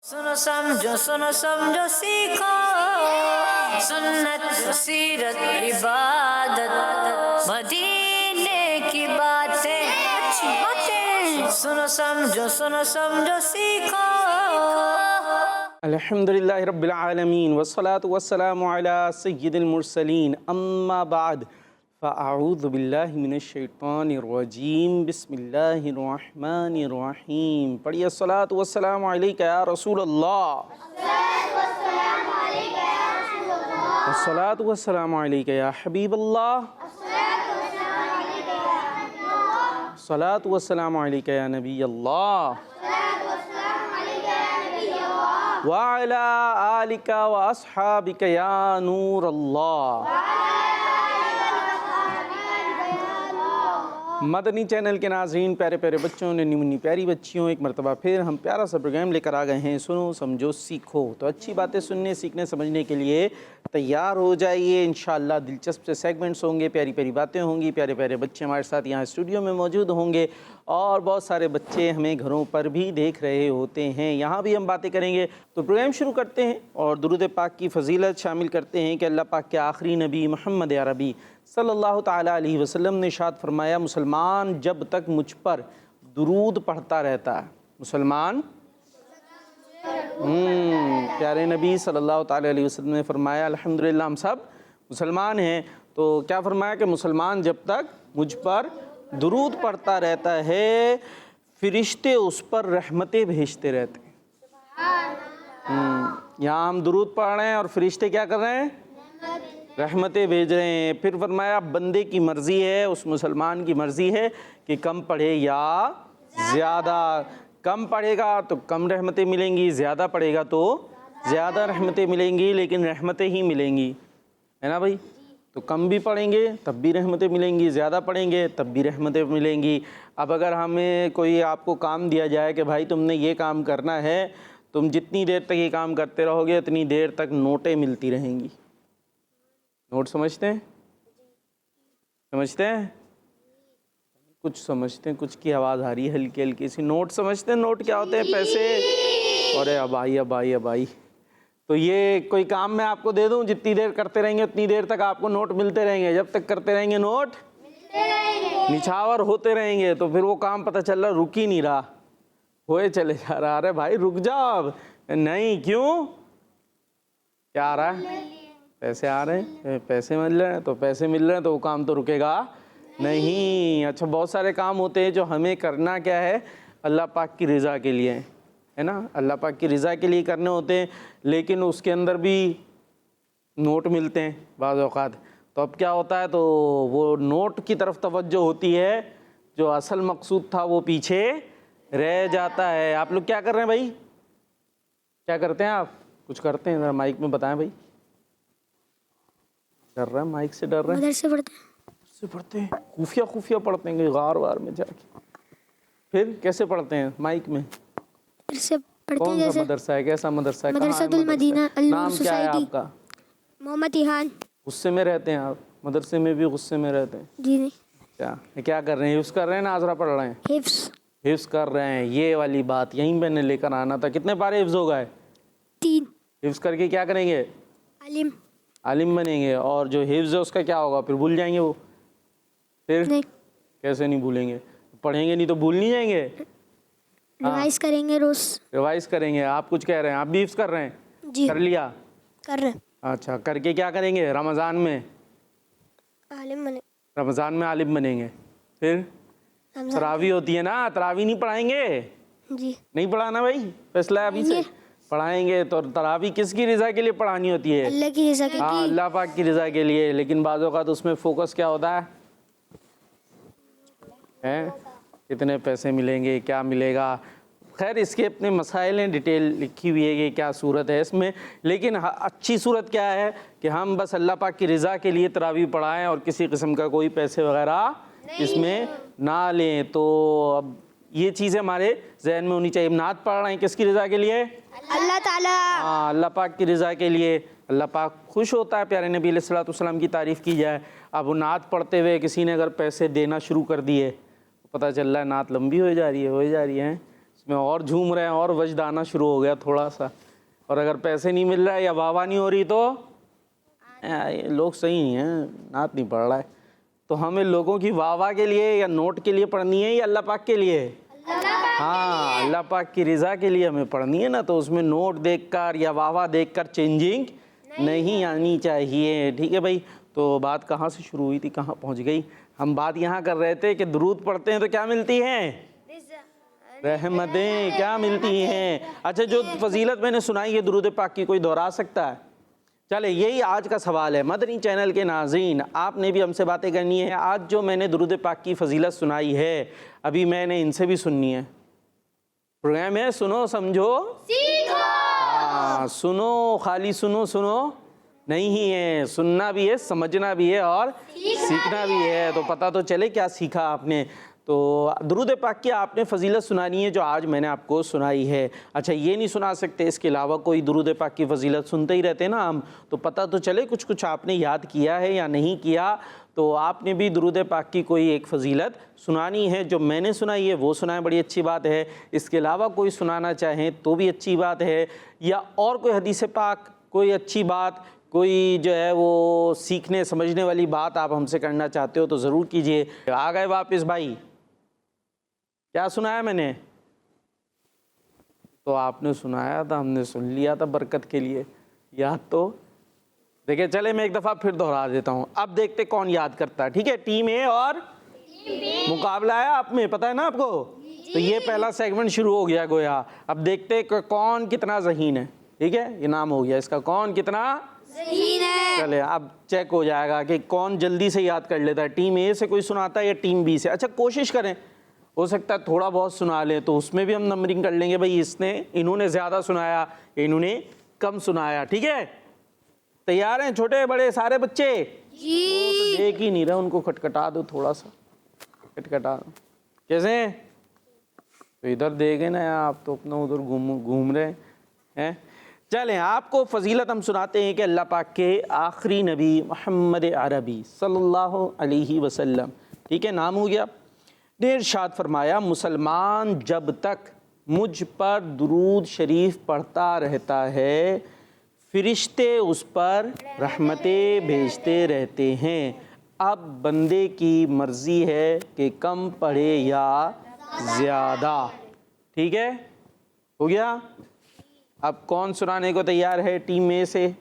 सुनो समझो सीखो सुन्नत सीरत इबादत मदीने की बातें अच्छी बातें सुनो समझो सीखो। अल्हम्दुलिल्लाहि रब्बिल आलमीन वस्सलातु वस्सलामु अला सय्यिदिल मुरसलीन अम्मा बाद फ़अऊज़ु बिल्लाहि मिनश शैतानिर रजीम बिस्मिल्लाहिर रहमानिर रहीम। पढ़िए अस्सलातु वस्सलामु अलैका या रसूलल्लाह, अस्सलातु वस्सलामु अलैका या हबीबल्लाह, अस्सलातु वस्सलामु अलैका या नबियल्लाह व अला आलिका व अस्हाबिका या नूरल्लाह। मदनी चैनल के नाज़रीन, प्यारे प्यारे बच्चों ने मुन्नी प्यारी बच्चियों, एक मरतबा फिर हम प्यारा सा प्रोग्राम लेकर आ गए हैं, सुनो समझो सीखो। तो अच्छी बातें सुनने सीखने समझने के लिए तैयार हो जाइए। इंशाअल्लाह दिलचस्प से सेगमेंट्स होंगे, प्यारी प्यारी बातें होंगी, प्यारे प्यारे बच्चे हमारे साथ यहाँ स्टूडियो में मौजूद होंगे और बहुत सारे बच्चे हमें घरों पर भी देख रहे होते हैं। यहाँ भी हम बातें करेंगे। तो प्रोग्राम शुरू करते हैं और दुरूद पाक की फ़जीलत शामिल करते हैं कि अल्लाह पाक के आखिरी नबी मोहम्मद अरबी सल्लल्लाहु ताला अलैहि वसल्लम ने इरशाद फरमाया, मुसलमान जब तक मुझ पर दुरूद पढ़ता रहता है, मुसलमान प्यारे नबी सल्लल्लाहु ताला अलैहि वसल्लम ने फरमाया, अल्हम्दुलिल्लाह हम सब मुसलमान हैं। तो क्या फरमाया कि मुसलमान जब तक मुझ पर दुरूद पढ़ता रहता है, फरिश्ते उस पर रहमतें भेजते रहते हैं। यहाँ हम दुरूद पढ़ रहे हैं और फरिश्ते क्या कर रहे हैं? रहमतें भेज रहे हैं। फिर फरमाया बंदे की मर्ज़ी है, उस मुसलमान की मर्ज़ी है कि कम पढ़े या ज़्यादा। कम पढ़ेगा तो कम रहमतें मिलेंगी, ज़्यादा पढ़ेगा तो ज़्यादा रहमतें मिलेंगी, लेकिन रहमतें ही मिलेंगी, है ना भाई? तो कम भी पढ़ेंगे तब भी रहमतें मिलेंगी, ज़्यादा पढ़ेंगे तब भी रहमतें मिलेंगी। अब अगर हमें कोई आपको काम दिया जाए कि भाई तुमने ये काम करना है, तुम जितनी देर तक ये काम करते रहोगे उतनी देर तक नोटें मिलती रहेंगी। नोट समझते हैं? समझते हैं? कुछ समझते हैं, कुछ की आवाज़ आ रही है हल्की हल्की सी। नोट समझते हैं? नोट क्या होते हैं? पैसे। अरे अब आई। तो ये कोई काम मैं आपको दे दूं, जितनी देर करते रहेंगे उतनी देर तक आपको नोट मिलते रहेंगे। जब तक करते रहेंगे नोट निछावर होते रहेंगे। तो फिर वो काम पता चल रहा रुक ही नहीं रहा, होए चले जा रहा। अरे भाई रुक जाओ अब। नहीं, क्यों? क्या आ रहा है? पैसे आ रहे हैं, पैसे मिल रहे हैं। तो पैसे मिल रहे हैं तो वो काम तो रुकेगा नहीं। अच्छा, बहुत सारे काम होते हैं जो हमें करना क्या है? अल्लाह पाक की रज़ा के लिए, है ना? अल्लाह पाक की रज़ा के लिए करने होते हैं, लेकिन उसके अंदर भी नोट मिलते हैं बाज़ औक़ात। तो अब क्या होता है, तो वो नोट की तरफ तवज्जो होती है, जो असल मकसूद था वो पीछे रह जाता है। आप लोग क्या कर रहे हैं भाई? क्या करते हैं आप? कुछ करते हैं? ज़रा माइक में बताएं भाई। डर रहा है? माइक से डर रहे हैं? मदरसे पढ़ते हैं, खुफिया पढ़ते हैं गार वार में जाके। फिर कैसे पढ़ते हैं? माइक में। मदरसे पढ़ते कौन हैं सा मदरसा है? कैसा मदरसा है? मदरसातुल मदीना नाम क्या है आपका? मोहम्मद इहान। गुस्से में रहते हैं आप? मदरसे में भी गुस्से में रहते हैं? जी नहीं। क्या कर रहे हैं? हिफ्स कर रहे हैं, नाजरा पढ़ रहे हैं? हिफ्स कर रहे हैं। ये वाली बात यहीं मैंने लेकर आना था। कितने पारे हिफ्स हो गए? 3। हिफ्स करके क्या करेंगे? आलिम बनेंगे। और जो हिफ्स है उसका क्या होगा? फिर भूल जाएंगे वो? फिर नहीं। कैसे नहीं भूलेंगे? पढ़ेंगे नहीं तो भूल नहीं जाएंगे? रिवाइज करेंगे रोज। रिवाइज करेंगे। आप कुछ कह रहे हैं? आप भी हिफ्स कर रहे हैं? जी। कर लिया? कर रहे हैं। अच्छा, करके क्या करेंगे? रमज़ान में आलिम बने। रमज़ान में आलिम बनेंगे। फिर तरावी होती है ना, तरावी नहीं पढ़ाएंगे? जी। नहीं पढ़ाना भाई, फैसला है अभी से। पढ़ाएंगे। तो तरावी किसकी रज़ा के लिए पढ़ानी होती है? अल्लाह की रज़ा के लिए। हाँ, अल्लाह पाक की रज़ा के लिए। लेकिन बाज़ औक़ात उसमें फोकस क्या होता है? कितने पैसे मिलेंगे, क्या मिलेगा। खैर, इसके अपने मसाइल हैं, डिटेल लिखी हुई है कि क्या सूरत है इसमें। लेकिन अच्छी सूरत क्या है कि हम बस अल्लाह पाक की रज़ा के लिए तरावी पढ़ाएं और किसी किस्म का कोई पैसे वगैरह इसमें ना लें। तो अब ये चीज़ें हमारे जहन में होनी चाहिए। नात पढ़ रहे हैं किसकी रज़ा के लिए? अल्लाह ताला। हाँ, अल्लाह पाक की रज़ा के लिए। अल्लाह पाक खुश होता है प्यारे नबी अलैहिस्सलातु वस्सलाम की तारीफ़ की जाए। अब वो नात पढ़ते हुए किसी ने अगर पैसे देना शुरू कर दिए, पता चल रहा है नात लंबी हो जा रही है। इसमें और झूम रहे हैं और वजद आना शुरू हो गया थोड़ा सा। और अगर पैसे नहीं मिल रहा है या वाह नहीं हो रही तो ये लोग सही नहीं हैं, नात नहीं पढ़ रहा है। तो हमें लोगों की वाह के लिए या नोट के लिए पढ़नी है या अल्लाह पाक के लिए? हाँ, अल्लाह पाक की रज़ा के लिए हमें पढ़नी है ना। तो उसमें नोट देखकर या वाह देखकर चेंजिंग नहीं आनी चाहिए। ठीक है भाई। तो बात कहाँ से शुरू हुई थी, कहाँ पहुँच गई? हम बात यहाँ कर रहे थे कि दुरूद पढ़ते हैं तो क्या मिलती हैं? रहमतें क्या मिलती हैं। अच्छा, जो फजीलत मैंने सुनाई है दुरूद पाक की, कोई दोहरा सकता है? चले, यही आज का सवाल है। मदनी चैनल के नाज़रीन, आपने भी हमसे बातें करनी है। आज जो मैंने दुरूद पाक की फजीलत सुनाई है, अभी मैंने इनसे भी सुननी है। प्रोग्राम है सुनो समझो सीखो। हाँ, सुनो, खाली सुनो सुनो नहीं ही है, सुनना भी है, समझना भी है और सीखना भी है। तो पता तो चले क्या सीखा आपने। तो दुरूद पाक की आपने फजीलत सुनानी है जो आज मैंने आपको सुनाई है। अच्छा, ये नहीं सुना सकते, इसके अलावा कोई दुरूद पाक की फजीलत सुनते ही रहते ना हम, तो पता तो चले कुछ कुछ आपने याद किया है या नहीं किया। तो आपने भी दुरूद पाक की कोई एक फ़जीलत सुनानी है। जो मैंने सुनाई है वो सुनाएं, बड़ी अच्छी बात है। इसके अलावा कोई सुनाना चाहें तो भी अच्छी बात है। या और कोई हदीस पाक, कोई अच्छी बात, कोई जो है वो सीखने समझने वाली बात आप हमसे करना चाहते हो तो ज़रूर कीजिए। आ गए वापस भाई, क्या सुनाया मैंने? तो आपने सुनाया था, हमने सुन लिया था बरकत के लिए। याद तो देखिए, चले मैं एक दफ़ा फिर दोहरा देता हूँ। अब देखते कौन याद करता है। ठीक है, टीम ए और मुकाबला है आप में, पता है ना आपको। तो ये पहला सेगमेंट शुरू हो गया गोया। अब देखते कौन कितना ज़हीन है। ठीक है, ये नाम हो गया इसका, कौन कितना ज़हीन है। चले अब चेक हो जाएगा कि कौन जल्दी से याद कर लेता है। टीम ए से कोई सुनाता है या टीम बी से? अच्छा, कोशिश करें, हो सकता है थोड़ा बहुत सुना लें तो उसमें भी हम नंबरिंग कर लेंगे। भाई इन्होंने ज़्यादा सुनाया, इन्होंने कम सुनाया। ठीक है, तैयार हैं छोटे बड़े सारे बच्चे? जी। वो तो देख ही नहीं रहे, उनको खटखटा दो, थोड़ा सा खटखटा दो। कैसे? तो इधर देखे ना, आप तो अपना उधर घूम रहे हैं। चलें, आपको फजीलत हम सुनाते हैं कि अल्लाह पाक के आखिरी नबी मोहम्मद अरबी सल्लल्लाहु अलैहि वसल्लम, ठीक है, नाम हो गया, ने इरशाद फरमाया, मुसलमान जब तक मुझ पर दुरूद शरीफ पढ़ता रहता है, फरिश्ते उस पर रहमतें भेजते रहते हैं। अब बंदे की मर्ज़ी है कि कम पढ़े या ज़्यादा। ठीक है, हो गया। अब कौन सुनाने को तैयार है टीम में से?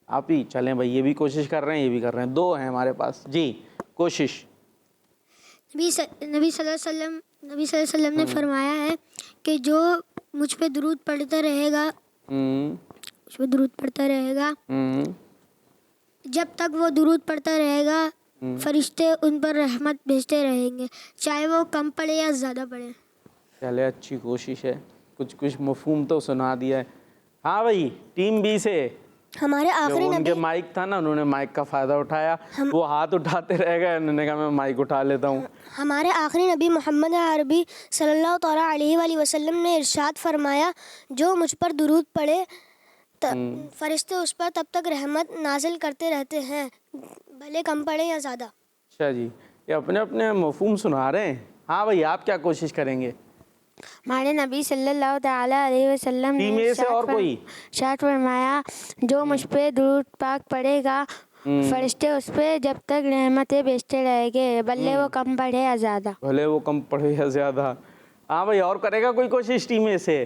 आप ही चलें भाई, ये भी कोशिश कर रहे हैं, ये भी कर रहे हैं, दो हैं हमारे पास। जी, कोशिश। नबी सल्लल्लाहु अलैहि वसल्लम ने फरमाया है कि जो मुझ पे दुरूद पढ़ता रहेगा, मुझ पे दुरूद पढ़ता रहेगा, जब तक वो दुरूद पढ़ता रहेगा फरिश्ते उन पर रहमत भेजते रहेंगे, चाहे वो कम पढ़े या ज़्यादा पढ़े। चले, अच्छी कोशिश है, कुछ कुछ मफहूम तो सुना दिया है। हाँ भाई, टीम बी से हमारे आखिरी उनके माइक था ना, उन्होंने माइक का फ़ायदा उठाया, वो हाथ उठाते रह गए, उन्होंने कहा मैं माइक उठा लेता हूँ। हमारे आखिरी नबी मोहम्मद अरबी सल्लल्लाहु तआला अलैहि वसल्लम ने इरशाद फरमाया, जो मुझ पर दुरूद पढ़े फरिश्ते उस पर तब तक रहमत नाजिल करते रहते हैं, भले कम पढ़े या ज़्यादा। अच्छा जी, ये अपने अपने मफहूम सुना रहे हैं। हाँ भाई, आप क्या कोशिश करेंगे? हमारे नबी सल्लल्लाहु तआला अलैहि वसल्लम ने से और कोई इरशाद फरमाया, जो मुझ पे दुरूद पाक पढ़ेगा फरिश्ते उस पे जब तक रहमतें भेजते रहेंगे, भले वो कम पढ़े या ज़्यादा। भले वो कम पढ़े या ज़्यादा। हाँ भाई, और करेगा कोई कोशिश टीम में से?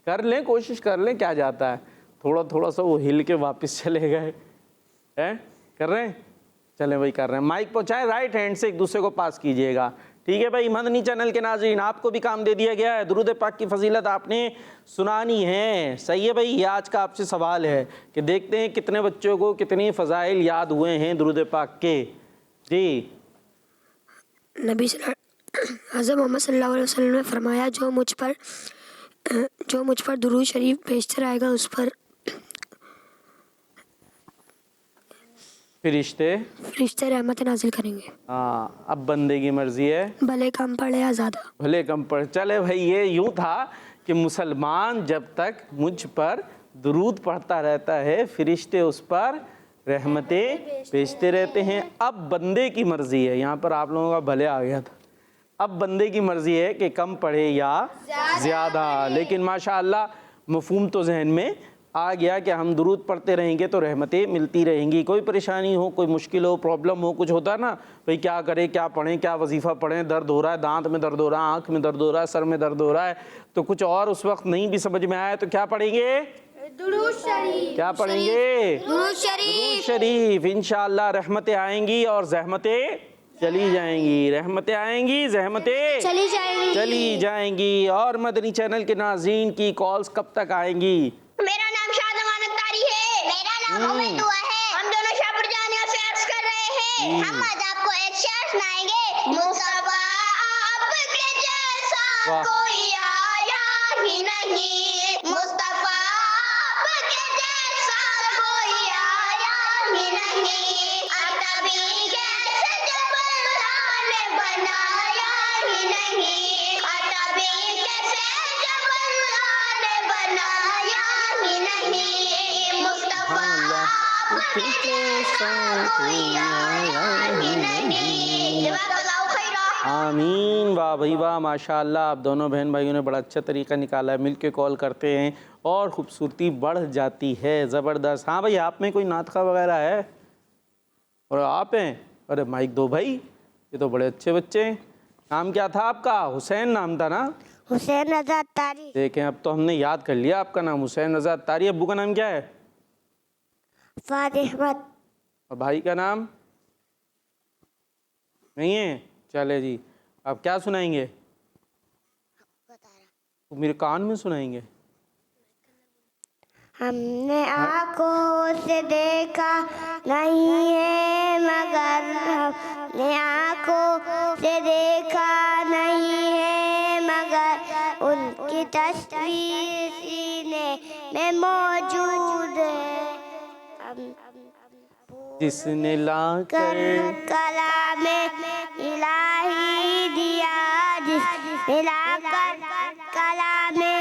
कर लें, कोशिश कर लें, क्या जाता है। थोड़ा थोड़ा सा वो हिल के वापस चले गए हैं। कर रहे हैं? चलें भाई, कर रहे हैं। माइक पहुँचाएं, राइट हैंड से एक दूसरे को पास कीजिएगा। ठीक है भाई, मदनी चैनल के नाज़रीन, आपको भी काम दे दिया गया है, दुरूद पाक की फजीलत आपने सुनानी है। सही है भाई, ये आज का आपसे सवाल है कि देखते हैं कितने बच्चों को कितनी फ़ज़ाइल याद हुए हैं दुरूद पाक के। जी, नबी हज़रत मोहम्मद सल्लल्लाहु अलैहि वसल्लम ने फरमाया, जो मुझ पर दुरूद शरीफ भेजते रहेगा उस पर फरिश्ते रहमत नाजिल करेंगे। हाँ, अब बंदे की मर्जी है, भले कम पढ़े या ज़्यादा। भले कम पढ़े। चले भाई, ये यूँ था कि मुसलमान जब तक मुझ पर दुरूद पढ़ता रहता है, फरिश्ते उस पर रहमतें भेजते रहते हैं। अब बंदे की मर्जी है, यहाँ पर आप लोगों का भले आ गया था, अब बंदे की मर्ज़ी है कि कम पढ़े या ज़्यादा। लेकिन माशाअल्लाह मफ़हूम तो जहन में आ गया कि हम दुरूद पढ़ते रहेंगे तो रहमतें मिलती रहेंगी। कोई परेशानी हो, कोई मुश्किल हो, प्रॉब्लम हो, कुछ होता है ना भाई, क्या करें, क्या पढ़ें, क्या वजीफ़ा पढ़ें, दर्द हो रहा है, दांत में दर्द हो रहा है, आँख में दर्द हो रहा है, सर में दर्द हो रहा है, तो कुछ और उस वक्त नहीं भी समझ में आया तो क्या पढ़ेंगे? दुरूद शरीफ। क्या पढ़ेंगे? दुरूद शरीफ। दुरूद शरीफ। इंशाअल्लाह रहमतें आएंगी और ज़हमतें चली जाएंगी। रहमतें आएंगी, ज़हमतें चली जाएंगी। और मदनी चैनल के नाज़रीन की कॉल्स कब तक आएंगी? मेरा नाम शाहजमान अख्तारी है। मेरा नाम उमैद दुआ है। हम दोनों शाहपुर जानिया से अर्ज कर रहे हैं। हम आज आपको एक शेर सुनाएंगे। मुस्तफा आपके जैसा कोई आया ही नहीं। मुस्तफा आपके जैसा कोई आया ही नहीं। अतबी कैसे जब अल्लाह ने बनाया ही नहीं। अतबी कैसे जब अल्लाह ने बनाया ही नहीं। मुस्तफा आपके जैसा कोई आया ही नहीं। जज़ाकल्लाहु खैरा। आमीन। वाह भाई वाह, माशाअल्लाह आप दोनों बहन भाइयों ने बड़ा अच्छा तरीका निकाला है। मिलके कॉल करते हैं और ख़ूबसूरती बढ़ जाती है। ज़बरदस्त। हाँ भाई, आप में कोई नातखा वगैरह है? और आप हैं? अरे माइक दो भाई, ये तो बड़े अच्छे बच्चे हैं। नाम क्या था आपका? हुसैन नाम था ना? हुसैन रजा अत्तारी। देखें, अब तो हमने याद कर लिया आपका नाम हुसैन रजा अत्तारी। अब्बू का नाम क्या है? फातिह अहमद। और भाई का नाम नहीं है? चले जी, आप क्या सुनाएंगे? तो मेरे कान में सुनाएंगे। हमने आँखों से देखा नहीं है मगर हमने आँखों से देखा नहीं है मगर उनकी तस्वीर सीने में मौजूद है। जिसने लाकर कलामे इलाही दिया, जिसने लाकर कलामे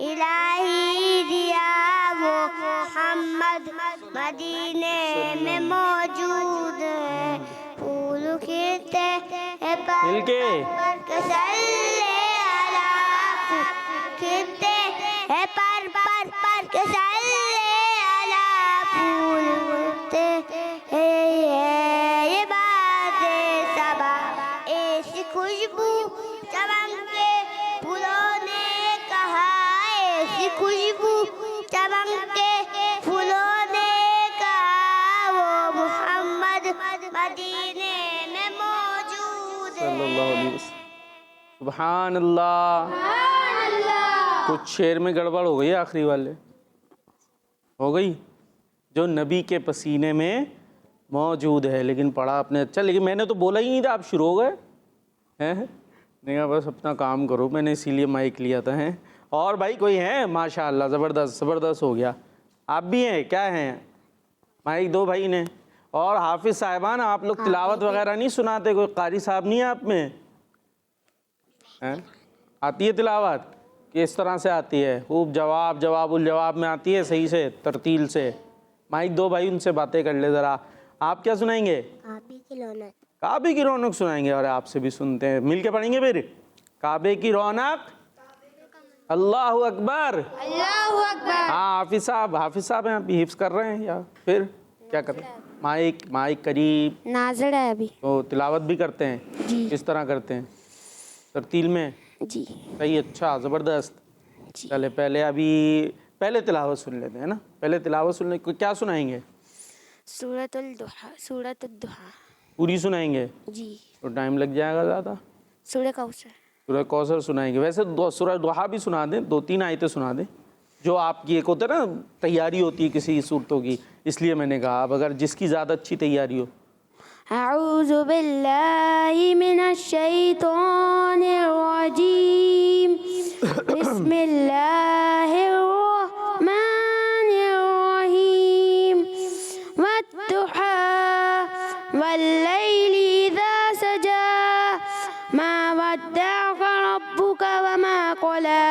इलाही दिया, वो मोहम्मद मदीने में मौजूद है। फूल खिलते हैं पर मिलके सल्ले अला, खिलते हैं पर सल्ले अला, फूल खिलते हैं ये बातें सबा, ऐसी खुशबू चमके फूलों ने कहा, ऐसी खुशबू चमके फूलों ने कहा, वो मोहम्मद मदीने में मौजूद है। सल्लल्लाहु अलैहि वसल्लम। सुभान अल्लाह। कुछ शेर में गड़बड़ हो गई, आखिरी वाले हो गई, जो नबी के पसीने में मौजूद है। लेकिन पढ़ा आपने अच्छा, लेकिन मैंने तो बोला ही नहीं था, आप शुरू हो गए हैं। नहीं, बस अपना काम करो, मैंने इसीलिए माइक लिया था। हैं और भाई कोई है? माशाअल्लाह, ज़बरदस्त ज़बरदस्त हो गया। आप भी हैं? क्या हैं? माइक दो भाई ने। और हाफिज़ साहिबान, आप लोग तिलावत वगैरह नहीं सुनाते? कोई कारी साहब नहीं है आप में? हैं? आती है तिलावत? किस तरह से आती है? खूब जवाबुल जवाब में आती है, सही से तरतील से? माइक दो भाई, उनसे बातें कर ले ज़रा। आप क्या सुनाएंगे? काबे की रौनक सुनाएंगे। और आपसे भी सुनते हैं, मिल के पढ़ेंगे फिर। काबे की रौनक, अल्लाहु अकबर, अल्लाहु अकबर। हाँ हाफिज़ साहब हैं, आप हिफ्ज़ कर रहे हैं या फिर क्या कर रहे हैं? माइक करीब। नाज़िर है अभी। तो तिलावत भी करते हैं? जी। किस तरह करते हैं? तरतील में? जी सही, अच्छा ज़बरदस्त। जी। चले पहले तिलावत सुन लेते हैं ना। पहले तिलावत सुनने को क्या सुनाएंगे? सूरतुल दुहा पूरी सुनाएंगे? जी। तो टाइम लग जाएगा ज़्यादा। सूरह कौसर। सूरह कौसर सुनाएंगे। वैसे सूरह दुहा भी सुना दें, 2-3 आयतें सुना दें, जो आपकी एक होता है ना तैयारी होती है किसी सूरतों की, इसलिए मैंने कहा अब अगर जिसकी ज़्यादा अच्छी तैयारी हो। अऊज़ु बिल्लाहि मिनश शैतानिर रजीम, बिस्मिल्लाहिर रहमानिर रहीम, वद्दुहा वल्लैलि इज़ा सजा, मा वद्दअक रब्बुक वमा क़ला,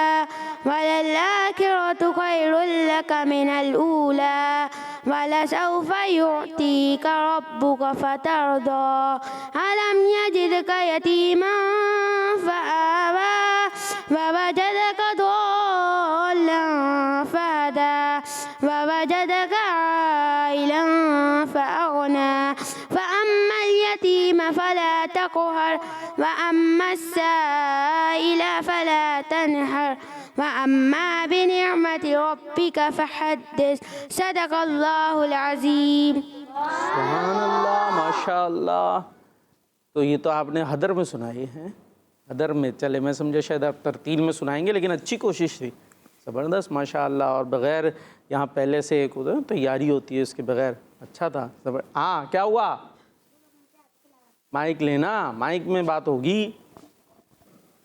वलल्आखिरतु खैरुल लक मिनल ऊला, वलसौफ युअतीका रब्बुका फतरदा अलम यजिदका यतीमन फआवा ववजदका ضالًا फहदा ववजदका आइलन फअगना فأما اليتيم فلا تقهر وأما السائل فلا تنهر وأما بنعمة ربك فحدث صدق الله العظيम। सुभान अल्लाह, माशाअल्लाह। तो ये तो आपने हदर में सुनाई है, हदर में। चले मैं समझा शायद आप तरतील में सुनाएंगे, लेकिन अच्छी कोशिश थी, ज़बरदस्त माशाअल्लाह। और बग़ैर यहाँ पहले से एक उधर तैयारी होती है इसके बग़ैर, अच्छा था। हाँ, क्या हुआ? माइक लेना, माइक में बात होगी।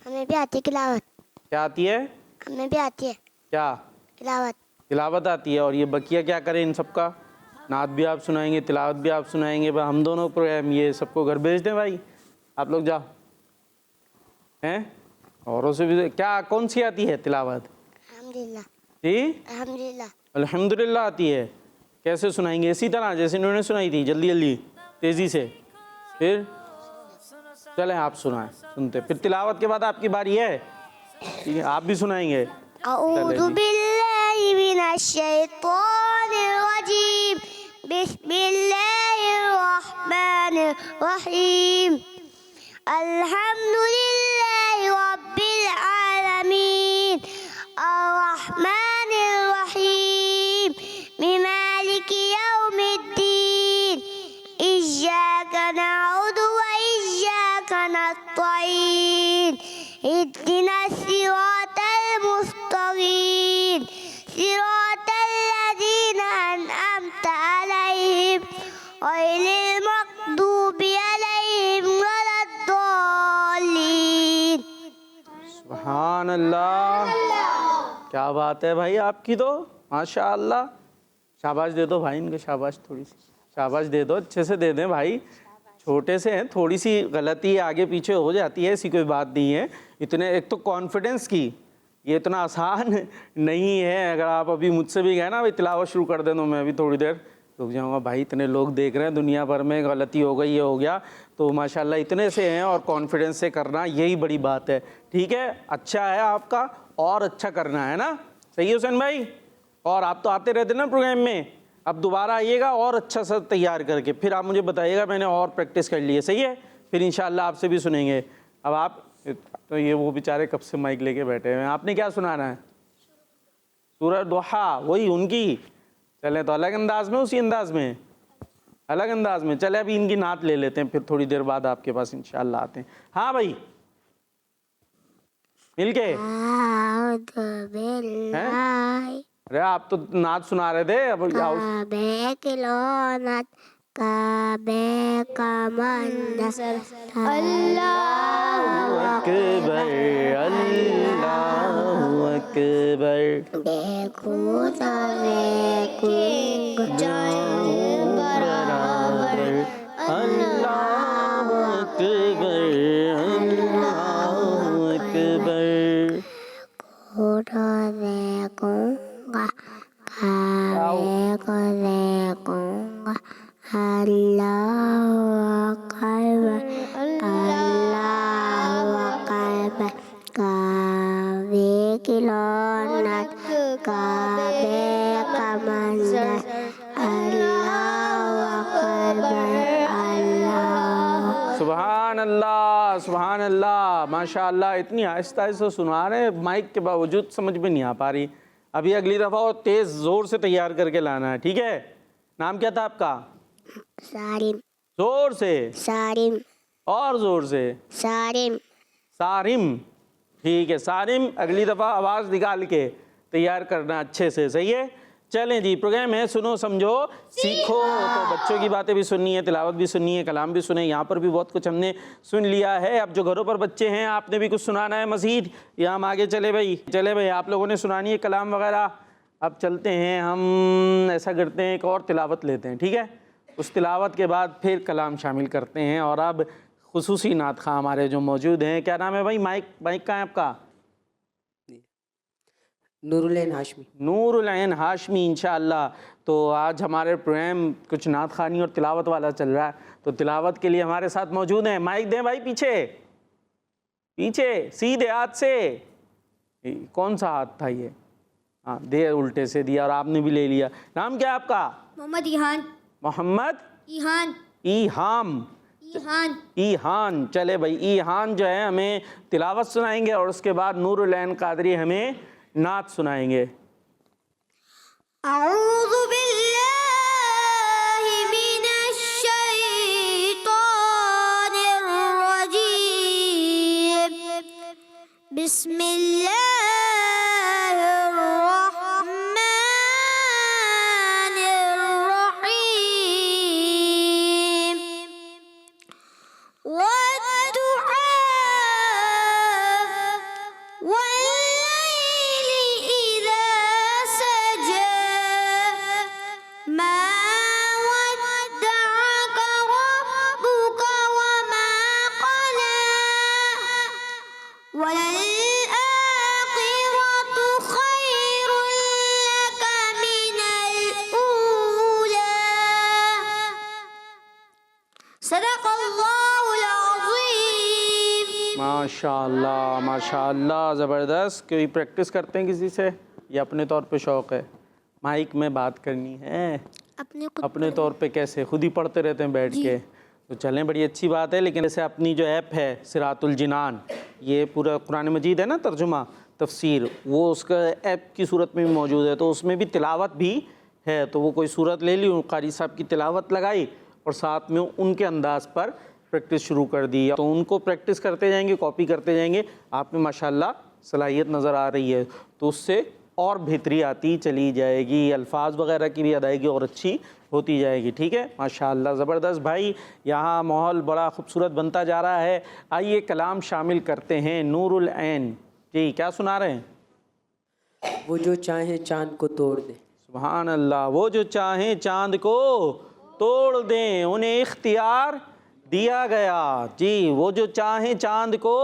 हमें भी आती है तिलावत। क्या आती है? हमें भी आती है क्या? तिलावत। तिलावत आती है। और ये बकिया क्या करें इन सबका? नात भी आप सुनाएंगे, तिलावत भी आप सुनाएंगे। भाई हम दोनों प्रोग्राम ये सबको घर भेज दें भाई, आप लोग जाओ हैं। औरों से भी क्या, कौन सी आती है तिलावत? अल्हम्दुलिल्लाह। जी अल्हम्दुलिल्लाह। अल्हम्दुलिल्लाह आती है। कैसे सुनाएंगे? इसी तरह जैसे इन्होंने सुनाई थी, जल्दी जल्दी तेज़ी से। फिर चलें आप सुनाएं, सुनते। फिर तिलावत के बाद आपकी बारी है, ठीक है, आप भी सुनाएंगे। अऊज़ु बिल्लाहि मिनश शैतानिर रजीम। बिस्मिल्लाहिर रहमानिर रहीम। अल्हम्दुलिल्लाहि रब्बिल आलमीन अर्रहमानिर रहीम मालिकि यौमिद्दीन इय्याका नअबुदु व इय्याका नस्तईन इहदिनस सिरातल मुस्तकीम सिरातल लज़ीना अनअमता अलैहिम गैरिल मग़दूबि अलैहिम वलद्दाल्लीन। सुभान अल्लाह, क्या बात है भाई आपकी तो, माशाअल्लाह। शाबाश दे दो भाई इनको, शाबाश, थोड़ी सी शाबाश दे दो, अच्छे से दे दें भाई। छोटे से हैं, थोड़ी सी गलती आगे पीछे हो जाती है, ऐसी कोई बात नहीं है। इतने, एक तो कॉन्फिडेंस की, ये इतना आसान नहीं है। अगर आप अभी मुझसे भी गए ना भाई तिलावत शुरू कर दें तो मैं भी थोड़ी देर रुक जाऊंगा। भाई इतने लोग देख रहे हैं, दुनिया भर में गलती हो गई, ये हो गया, तो माशाल्लाह इतने से हैं। और कॉन्फिडेंस से करना यही बड़ी बात है, ठीक है। अच्छा है आपका, और अच्छा करना है ना, सही है हुसैन भाई। और आप तो आते रहते ना प्रोग्राम में, अब दोबारा आइएगा और अच्छा सा तैयार करके, फिर आप मुझे बताइएगा मैंने और प्रैक्टिस कर ली है, सही है। फिर इंशाल्लाह आपसे भी सुनेंगे। अब आप तो, ये वो बेचारे कब से माइक लेके बैठे हैं, आपने क्या सुनाना है? सूरह दुहा, वही उनकी। चले तो अलग अंदाज में, उसी अंदाज में, अलग अंदाज में। चले अभी इनकी नात ले लेते हैं, फिर थोड़ी देर बाद आपके पास इंशाल्लाह आते हैं। हाँ भाई, मिलके हैं? अरे आप तो नात सुना रहे थे, अब आओ। काबे का मंजर अल्लाहु अकबर, अल्लाहु अकबर। देखो बराबर अल्लाहु अकबर, अल्लाहु अकबर। घोड़ा देखूंगा, काबे को देखूंगा, अल्लाहु अकबर, अल्लाहु अकबर। काबे की रौनक, काबे का मंजर, अल्लाहु अकबर, अल्लाह। सुभान अल्लाह, सुभान अल्लाह, माशाअल्लाह। इतनी आहिस्ता आहिस्ता सुना रहे, माइक के बावजूद समझ में नहीं आ पा रही। अभी अगली दफ़ा और तेज़ ज़ोर से तैयार करके लाना है, ठीक है। नाम क्या था आपका? सारिम। जोर से। सारिम। और जोर से। सारिम। सारिम, ठीक है। सारिम, अगली दफ़ा आवाज़ निकाल के तैयार करना अच्छे से, सही है। चलें जी, प्रोग्राम है सुनो समझो सीखो। तो बच्चों की बातें भी सुननी है, तिलावत भी सुननी है, कलाम भी सुने। यहाँ पर भी बहुत कुछ हमने सुन लिया है। अब जो घरों पर बच्चे हैं, आपने भी कुछ सुनाना है मज़ीद, या हम आगे चले भाई? चले भाई, आप लोगों ने सुनानी है कलाम वगैरह। अब चलते हैं, हम ऐसा करते हैं, एक और तिलावत लेते हैं, ठीक है। उस तिलावत के बाद फिर कलाम शामिल करते हैं। और अब खुसूसी नात खां हमारे जो मौजूद हैं, क्या नाम है भाई? माइक कहाँ है आपका? नूरुल ऐन हाशमी। नूरुल ऐन हाशमी इंशाअल्लाह। तो आज हमारे प्रोग्राम कुछ नात खानी और तिलावत वाला चल रहा है, तो तिलावत के लिए हमारे साथ मौजूद हैं। माइक दें भाई, पीछे पीछे सीधे हाथ से। कौन सा हाथ था ये? हाँ, दे उल्टे से दिया और आपने भी ले लिया। नाम क्या है आपका? मोहम्मद ईहान। मोहम्मद ईहान। ईहाम। ईहान। ईहान। चले भाई, ईहान जो है हमें तिलावत सुनाएंगे और उसके बाद नूरुल ऐन कादरी हमें नात सुनाएंगे। अऊज़ु बिल्लाहि मिनश शैतानिर रजीम। बिस्मिल्लाहिर रहमानिर रहीम। वद्दुहा वल्लैलि इज़ा सजा मा वद्दअक रब्बुक वमा क़ला वललआखिरतु खैरुल लक मिनल ऊला। सदक़ल्लाहुल अज़ीम। माशाअल्लाह माशाअल्लाह, ज़बरदस्त। कोई प्रैक्टिस करते हैं किसी से या अपने तौर पे शौक़ है? माइक में बात करनी है अपने तौर पे कैसे? खुद ही पढ़ते रहते हैं बैठ के? तो चलें, बड़ी अच्छी बात है। लेकिन जैसे अपनी जो ऐप है सिरातुल जिनान, ये पूरा कुरान मजीद है ना, तर्जुमा तफसीर, वो उसका ऐप की सूरत में भी मौजूद है, तो उसमें भी तिलावत भी है। तो वो कोई सूरत ले ली, कारी साहब की तिलावत लगाई और साथ में उनके अंदाज़ पर प्रैक्टिस शुरू कर दी। तो उनको प्रैक्टिस करते जाएंगे, कॉपी करते जाएंगे, आप में माशाल्लाह सलाहियत नज़र आ रही है, तो उससे और बेहतरी आती चली जाएगी, अल्फाज वगैरह की भी अदायगी और अच्छी होती जाएगी। ठीक है, माशाल्लाह ज़बरदस्त भाई। यहाँ माहौल बड़ा खूबसूरत बनता जा रहा है। आइए कलाम शामिल करते हैं। नूरुल ऐन जी, क्या सुना रहे हैं? वो जो चाहे चांद को तोड़ दे। सुभान अल्लाह। वो जो चाहे चांद को तोड़ दें, उन्हें इख्तियार दिया गया। जी, वो जो चाहे चांद को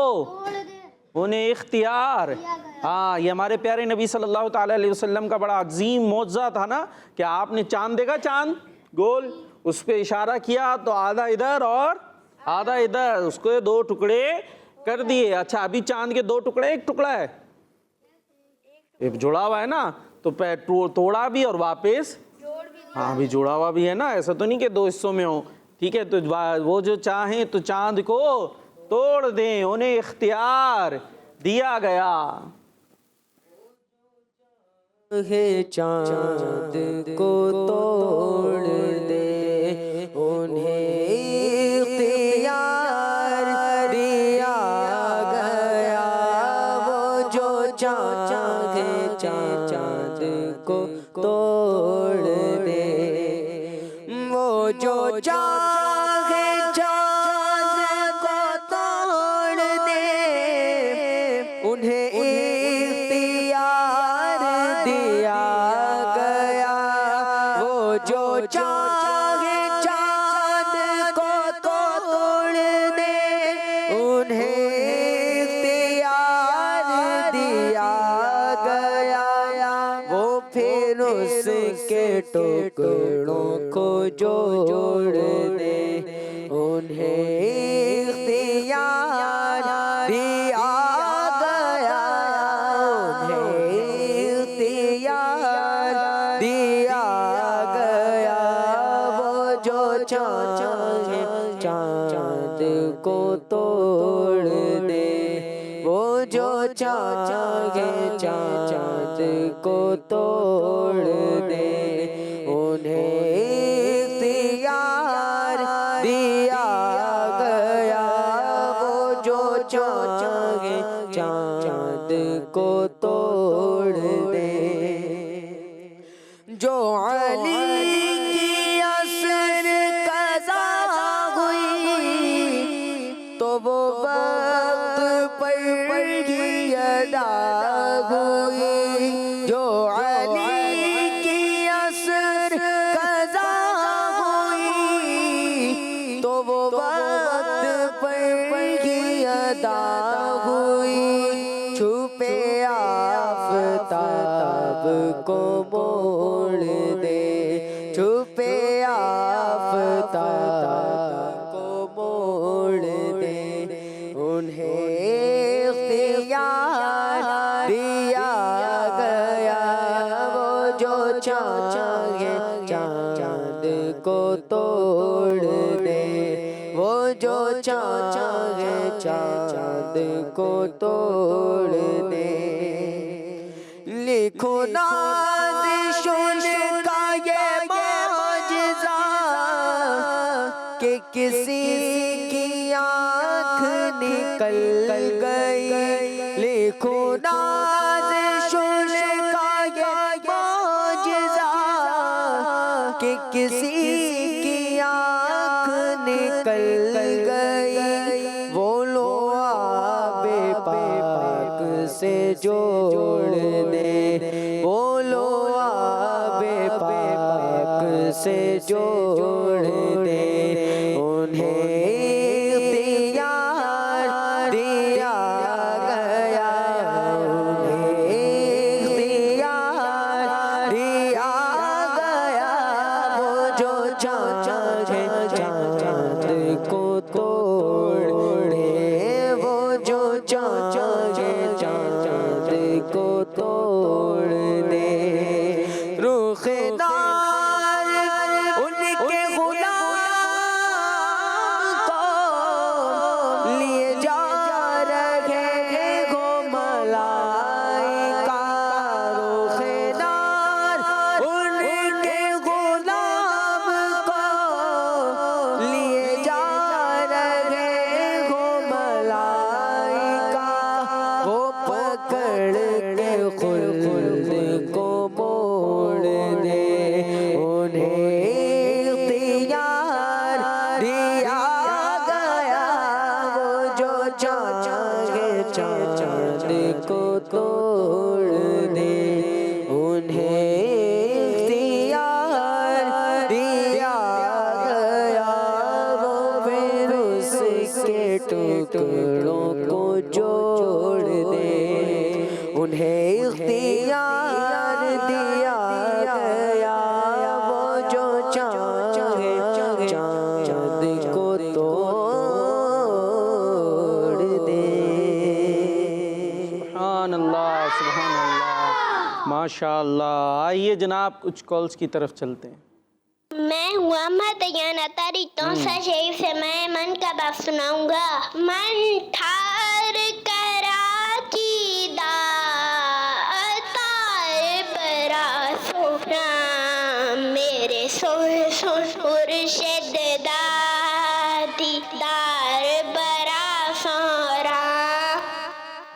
उन्हें इख्तियार। हाँ, ये हमारे प्यारे नबी सल्लल्लाहु ताला अलैहि वसल्लम का बड़ा अजीम मौजज़ा था ना, कि आपने चांद देखा, चांद गोल, उस पर इशारा किया तो आधा इधर और आधा इधर, उसको 2 टुकड़े कर दिए। अच्छा, अभी चांद के 2 टुकड़े, 1 टुकड़ा है, एक जुड़ा हुआ है ना, तो तोड़ा भी और वापस हाँ भी जुड़ा हुआ भी है ना, ऐसा तो नहीं कि 2 हिस्सों में हो। ठीक है, तो वो जो चाहें तो चांद को तोड़ दें, उन्हें इख्तियार दिया गया। है चांद को तोड़ दे, उन्हें इख्तियार दिया गया। वो जो चाहे चांद को तोड़ दे, वो जो चाहे चांद को तोड़ दे, उन्हें इख्तियार दिया गया। वो जो चाहे चांद को तोड़ दे, उन्हें इख्तियार दिया गया। वो फिर उसके टुकड़ों को जोड़ दे, उन्हें इख्तियार दिया गया। उन्हें इख्तियार दिया गया। वो जो चाहे चांद को तोड़ दे, वो जो चाहे चांद को तोड़ दे, उन्हें इख्तियार दिया गया। वो जो चाहे चांद को तोड़ दे। जो अली की असर कज़ा हुई, तो वो वक्त पर ही अदा हुई। जो को मोड़ दे, छुपे आफताब को मोड़ दे, उन्हें इख्तियार दिया गया, वो जो चाहे चांद को तोड़ दे, वो जो चाहे चांद को तोड़ दे। लिखो नाज़िशुन का ये मौजज़ा कि किसी की आँख निकल गई, लिखो नाज़िशुन का ये मौजज़ा कि किसी की आँख निकल गई, वो लो आबे पाक से जोड़ दे, वो लो आबे पाक से जोड़ दे, उन्हें इख्तियार दिया गया, उन्हें इख्तियार दिया गया, वो जो चाहे चांद को तोड़ दे, वो जो चाहे चांद को तोड़ दे। रुखदार उनके गुलाम को लिए जा रहे हो मलाइका, रुखदार उनके गुलाम को लिए जा रहे हो मलाइका, वो पकड़ के खुल्द को मोड़ दे, उन्हें इख्तियार दिया गया, वो जो चाहे चांद को तोड़ दे, उन्हें इख्तियार दिया गया, वो फिर उसके टुकड़ों को जोड़ दे, उन्हें इख्तियार दिया गया, वो जो चाहे चांद को तोड़ दे। सुभान अल्लाह, सुभान अल्लाह, माशाअल्लाह। आइए जनाब कुछ कॉल्स की तरफ चलते हैं। मैं हुआ मदयाना तारी तौसा शरीफ से मैं मन का बात सुनाऊंगा। मन ठार कराची दा तार बरा सोना, मेरे मुर्शिद दा दीदार बरा सोरा।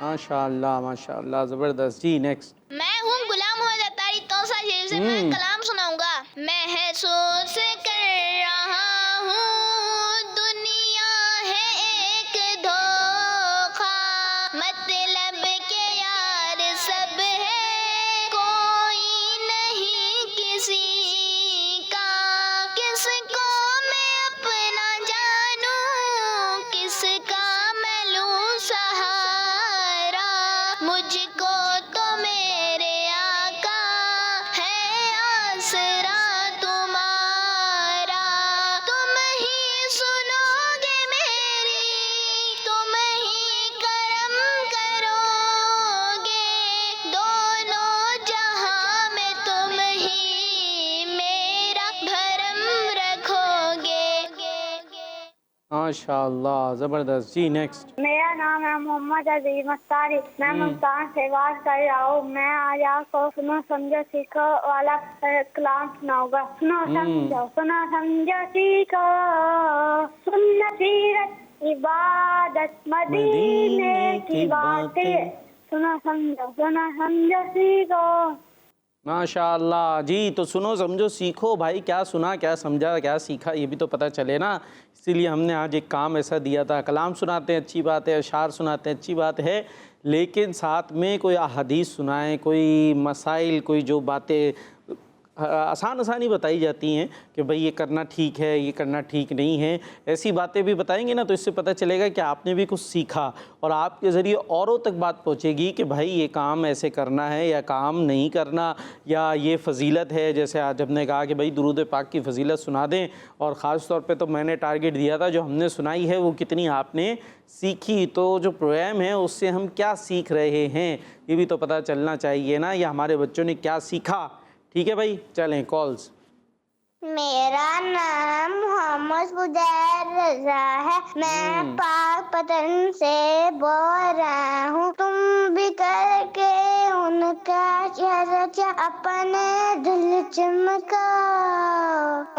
माशाअल्लाह, माशाअल्लाह, ज़बरदस्त। जी नेक्स्ट। मैं हूँ गुलाम मोहम्मद तारी तौसा शरीफ से मैं कलाम सुनाऊंगा। महसूस कर रहा हूँ दुनिया है एक धोखा, मतलब के यार सब है कोई नहीं किसी का, किसको मैं अपना जानूं किसका मैं लूं सहारा, मुझको तो मेरे आका है आसरा तुम्हारा, तुम ही सुनोगे मेरी, तुम ही करम करोगे, दोनों जहां में तुम ही मेरा भरम रखोगे। माशाअल्लाह, ज़बरदस्त। जी नेक्स्ट। मेरा नाम है मोहम्मद अजीम अस्तारी, मैं मुल्तान से बात कर रहा हूँ। मैं आज आपको सुनो समझो सीखो वाला कलाम सुनाऊंगा। सुनो समझो सीखो, सुन्नत सीरत इबादत मदीने की बातें, सुनो समझो सीखो। माशाअल्लाह। जी तो सुनो समझो सीखो भाई, क्या सुना, क्या समझा, क्या सीखा, ये भी तो पता चले ना। इसीलिए हमने आज एक काम ऐसा दिया था। कलाम सुनाते हैं अच्छी बात है, अशार सुनाते हैं अच्छी बात है, लेकिन साथ में कोई अहादीस सुनाएं, कोई मसाइल, कोई जो बातें आसान आसानी बताई जाती हैं कि भाई ये करना ठीक है, ये करना ठीक नहीं है। ऐसी बातें भी बताएंगे ना तो इससे पता चलेगा कि आपने भी कुछ सीखा और आपके ज़रिए औरों तक बात पहुंचेगी कि भाई ये काम ऐसे करना है या काम नहीं करना, या ये फ़जीलत है। जैसे आज हमने कहा कि भाई दुरूद पाक की फ़जीलत सुना दें, और ख़ास तौर पे तो मैंने टारगेट दिया था जो हमने सुनाई है वो कितनी आपने सीखी। तो जो प्रोग्राम है उससे हम क्या सीख रहे हैं ये भी तो पता चलना चाहिए ना, या हमारे बच्चों ने क्या सीखा। ठीक है भाई, चलें कॉल्स। मेरा नाम मोहम्मद फुदैर रजा है, मैं पाक पतन से बोल रहा हूँ। तुम भी करके उनका चर्चा अपने दिल चमका,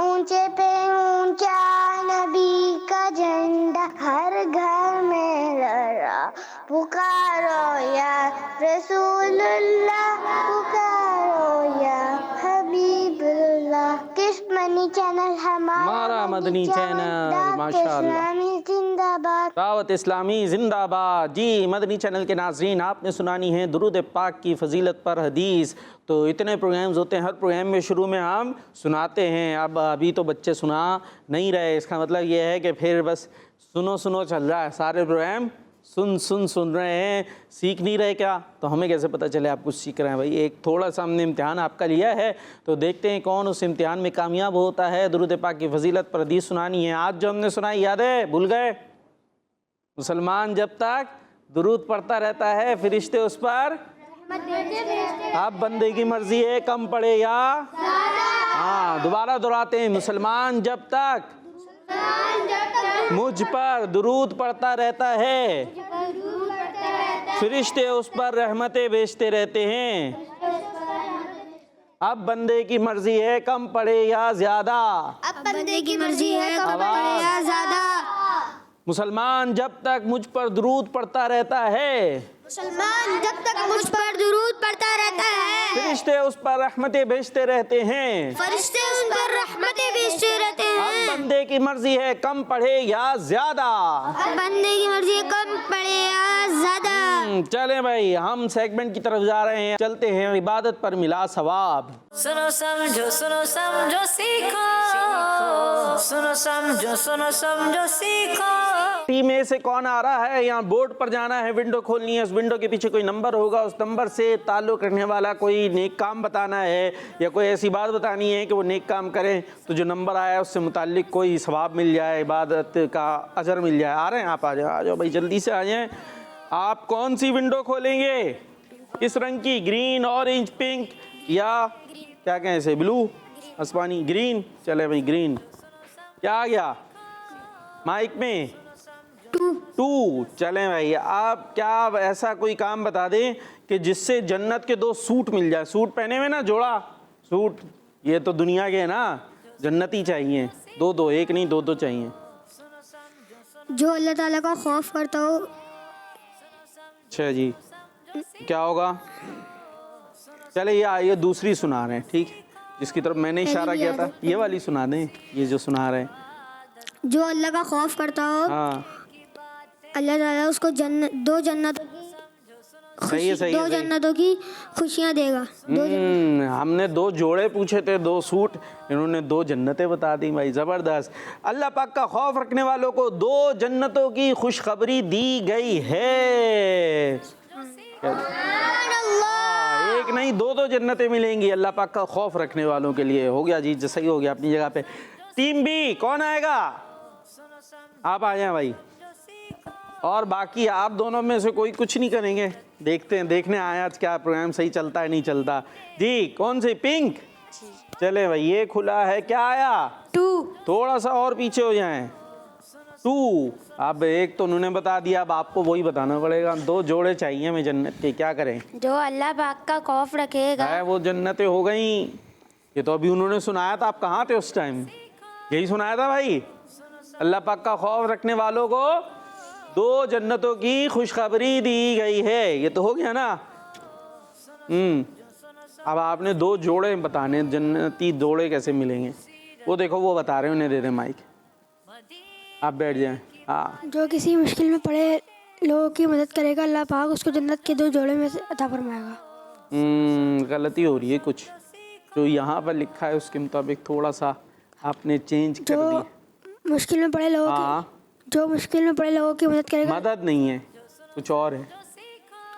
ऊंचे पे ऊंचा नबी का झंडा हर घर में लहरा। पुकारो या रसूलुल्लाह, पुकारो या हबीबुल्लाह। किस मनी चैनल हमारा मदनी चैनल, माशाअल्लाह। जिंदाबाद, दावत इस्लामी जिंदाबाद। जी, मदनी चैनल के नाज़रीन, आपने सुनानी है दुरूद पाक की फ़जीलत पर हदीस। तो इतने प्रोग्राम्स होते हैं, हर प्रोग्राम में शुरू में हम सुनाते हैं। अब अभी तो बच्चे सुना नहीं रहे, इसका मतलब ये है कि फिर बस सुनो सुनो चल रहा है, सारे प्रोग्राम सुन रहे हैं, सीख नहीं रहे क्या? तो हमें कैसे पता चले आप कुछ सीख रहे हैं? भाई एक थोड़ा सा हमने इम्तिहान आपका लिया है, तो देखते हैं कौन उस इम्तिहान में कामयाब होता है। दुरूद पाक की फ़जीलत पर हदीस सुनानी है। आज जो हमने सुनाई याद है, भूल गए? मुसलमान जब तक दुरूद पढ़ता रहता है फरिश्ते उस पर, अब बंदे की मर्जी है कम पढ़े या हाँ, दोबारा दोहराते हैं। मुसलमान जब तक मुझ पर दुरूद पढ़ता रहता है फरिश्ते उस पर रहमतें भेजते रहते हैं। अब बंदे की मर्जी है कम पढ़े या ज्यादा, अब बंदे की मर्जी है कम पढ़े या ज्यादा। मुसलमान जब तक मुझ पर दुरूद पढ़ता रहता है, मुसलमान जब तक मुझ पर दुरूद पढ़ता रहता है, फरिश्ते उस पर रहमतें भेजते रहते हैं। फरिश्ते उन पर रहमतें भेजते रहते हैं। अब बंदे की मर्जी है कम पढ़े या ज्यादा, अब बंदे की मर्जी है कम पढ़े या ज्यादा। चलें भाई, हम सेगमेंट की तरफ जा रहे हैं। चलते हैं इबादत पर मिला सवाब। सुनो समझो सीखो, सुनो समझो सीखो। टीम ए से कौन आ रहा है? यहाँ बोर्ड पर जाना है, विंडो खोलनी है, उस विंडो के पीछे कोई नंबर होगा, उस नंबर से ताल्लुक़ रखने वाला कोई नेक काम बताना है या कोई ऐसी बात बतानी है कि वो नेक काम करें, तो जो नंबर आया उससे मुताल्लिक कोई सवाब मिल जाए, इबादत का अजर मिल जाए। आ रहे हैं आप? आ जाओ भाई, जल्दी से आ जाएं। आप कौन सी विंडो खोलेंगे? किस रंग की? ग्रीन, ऑरेंज, पिंक या क्या कहें इसे, ब्लू, आसमानी, ग्रीन? चले भाई ग्रीन। क्या आ गया माइक में? टू। चलें भाई, आप क्या ऐसा कोई काम बता दें कि जिससे जन्नत के 2 सूट मिल जाए। सूट पहने हुए ना, जोड़ा सूट, ये तो दुनिया के है ना, जन्नती चाहिए 2-2, एक नहीं 2-2 चाहिए। जो अल्लाह ताला का खौफ करता हो। अच्छा जी, क्या होगा? चले ये दूसरी सुना रहे हैं, ठीक है, जिसकी तरफ मैंने इशारा किया था, ये वाली सुना दें, ये जो सुना रहे हैं। जो अल्लाह का खौफ करता हो, हाँ, अल्लाह ताला उसको दो जन्नतों की खुशियाँ देगा। हमने 2 जोड़े पूछे थे, 2 सूट, इन्होंने 2 जन्नतें बता दी भाई, ज़बरदस्त। अल्लाह पाक का खौफ रखने वालों को 2 जन्नतों की खुशखबरी दी गई है। एक नहीं 2-2 जन्नतें मिलेंगी अल्लाह पाक का खौफ रखने वालों के लिए। हो गया जी, सही हो गया अपनी जगह पे। टीम बी कौन आएगा? आप आ जाए भाई, और बाकी आप दोनों में से कोई कुछ नहीं करेंगे। देखते हैं, देखने आए आज क्या प्रोग्राम सही चलता है नहीं चलता। जी कौन से? पिंक। चले भाई, ये खुला है, क्या आया? 2। थोड़ा सा और पीछे हो जाएं। 2। अब एक तो उन्होंने बता दिया, अब आपको वही बताना पड़ेगा। 2 जोड़े चाहिए हमें जन्नत के, क्या करें? जो अल्लाह पाक का खौफ रखेगा, है वो जन्नतें हो गई। ये तो अभी उन्होंने सुनाया था, आप कहाँ थे उस टाइम? यही सुनाया था भाई, अल्लाह पाक का खौफ रखने वालों को 2 जन्नतों की खुशखबरी दी गई है। ये तो हो गया ना। अब आपने 2 जोड़े बताने, जन्नती जोड़े कैसे मिलेंगे वो देखो, वो बता रहे हैं, उन्हें दे दें माइक, आप बैठ जाएं। हाँ, जो किसी मुश्किल में पड़े लोगों की मदद करेगा, अल्लाह पाक उसको जन्नत के 2 जोड़े में से अता फरमाएगा। गलती हो रही है कुछ। जो यहाँ पर लिखा है उसके मुताबिक थोड़ा सा आपने चेंज कर जो दिया। मुश्किल में पड़े लोगों हाँ, की जो मुश्किल में पड़े लोगों की मदद करेगा। मदद नहीं है, कुछ और है।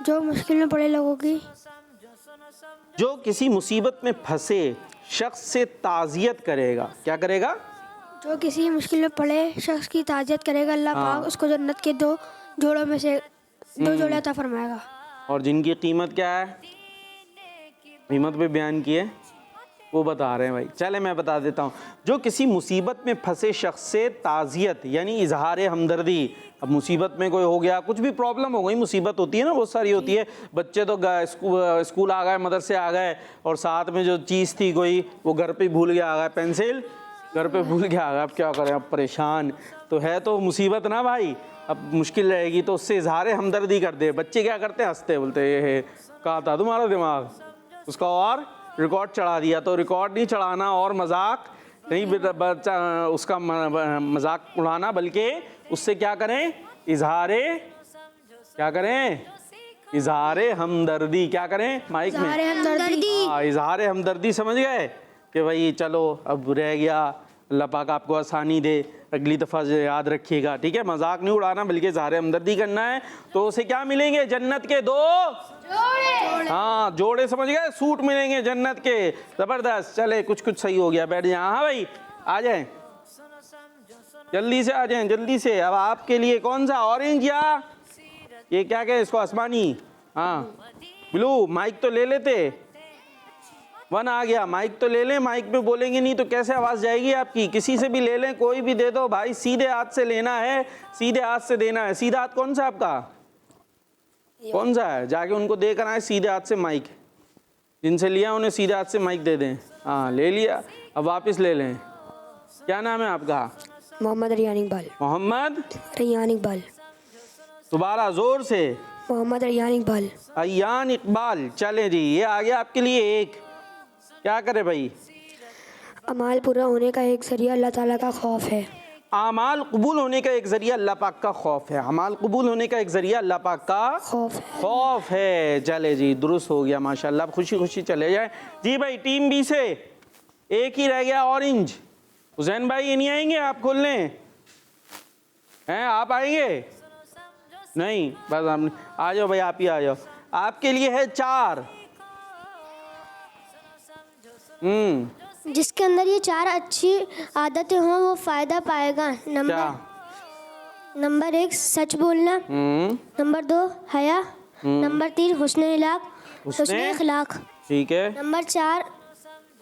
जो मुश्किल में पड़े लोगों की जो किसी मुसीबत में फंसे शख्स से ताज़ियत करेगा। क्या करेगा? जो किसी मुश्किल में पड़े शख्स की ताज़ियत करेगा, अल्लाह पाक उसको जन्नत के 2 जोड़ों में से 2 जोड़े अता फरमाएगा। और जिनकी कीमत क्या है, कीमत पे बयान की है, वो बता रहे हैं भाई। चले मैं बता देता हूँ। जो किसी मुसीबत में फंसे शख्स से ताज़ियत यानी इजहार हमदर्दी। अब मुसीबत में कोई हो गया, कुछ भी प्रॉब्लम हो गई, मुसीबत होती है ना, बहुत सारी होती है। बच्चे तो स्कूल आ गए, मदरसे आ गए, और साथ में जो चीज़ थी कोई वो घर पे भूल गया, आ गया पेंसिल घर पे भूल गया, आ गया, अब क्या करें, अब परेशान तो है, तो मुसीबत ना भाई, अब मुश्किल रहेगी, तो उससे इजहार हमदर्दी कर दे। बच्चे क्या करते हैं, हंसते, बोलते ये है कहा था तुम्हारा दिमाग, उसका और रिकॉर्ड चढ़ा दिया। तो रिकॉर्ड नहीं चढ़ाना और मजाक नहीं, बच्चा उसका मजाक उड़ाना, बल्कि उससे क्या करें, इजहारे क्या करें, इजहारे हमदर्दी। क्या करें माइक में, हाँ, इजहारे हमदर्दी। समझ गए कि भाई चलो अब रह गया, अल्लाह पाक आपको आसानी दे, अगली दफ़ा याद रखिएगा, ठीक है। मजाक नहीं उड़ाना बल्कि इजहारे हमदर्दी करना है। तो उसे क्या मिलेंगे, जन्नत के 2 जोड़े। हाँ, जोड़े, समझ गए, सूट मिलेंगे जन्नत के। ज़बरदस्त। चले कुछ सही हो गया, बैठ जाए। हाँ भाई आ जाएं, जल्दी से आ जाएं, जल्दी से। अब आपके लिए कौन सा, ऑरेंज या ये क्या कहे इसको, आसमानी, हाँ ब्लू। माइक तो ले लेते, 1 आ गया, माइक तो ले लें। माइक में बोलेंगे नहीं तो कैसे आवाज़ जाएगी आपकी। किसी से भी ले लें, कोई भी दे दो भाई, सीधे हाथ से लेना है, सीधे हाथ से देना है। सीधा हाथ कौन सा आपका, कौन सा है, जाके उनको दे कर आए सीधे हाथ से माइक। जिनसे लिया उन्हें सीधे हाथ से माइक दे दें। हाँ ले लिया, अब वापस ले लें। क्या नाम है आपका? मोहम्मद रियान इकबाल। मोहम्मद रियान इकबाल। दोबारा जोर से। मोहम्मद रियान इकबाल। अयान इकबाल। चले जी, ये आ गया आपके लिए एक। क्या करे भाई, अमाल पूरा होने का एक जरिया अल्लाह ताला का खौफ है। आमाल कबूल होने का एक जरिया अल्लाह पाक का खौफ है। अमाल कबूल होने का एक जरिया अल्लाह पाक का खौफ है। चले जी, दुरुस्त हो गया माशाल्लाह। खुशी खुशी चले जाए जी। भाई टीम बी से एक ही रह गया, ऑरेंज। हुसैन भाई ये नहीं आएंगे, आप खोल लें हैं, आप आएंगे नहीं, बस हम आ जाओ भाई, आप ही आ जाओ। आपके लिए है 4। जिसके अंदर ये 4 अच्छी आदतें हों वो फ़ायदा पाएगा। नंबर 1 सच बोलना, नंबर 2 हया, नंबर 3 हुस्न इखलाक, ठीक है, नंबर 4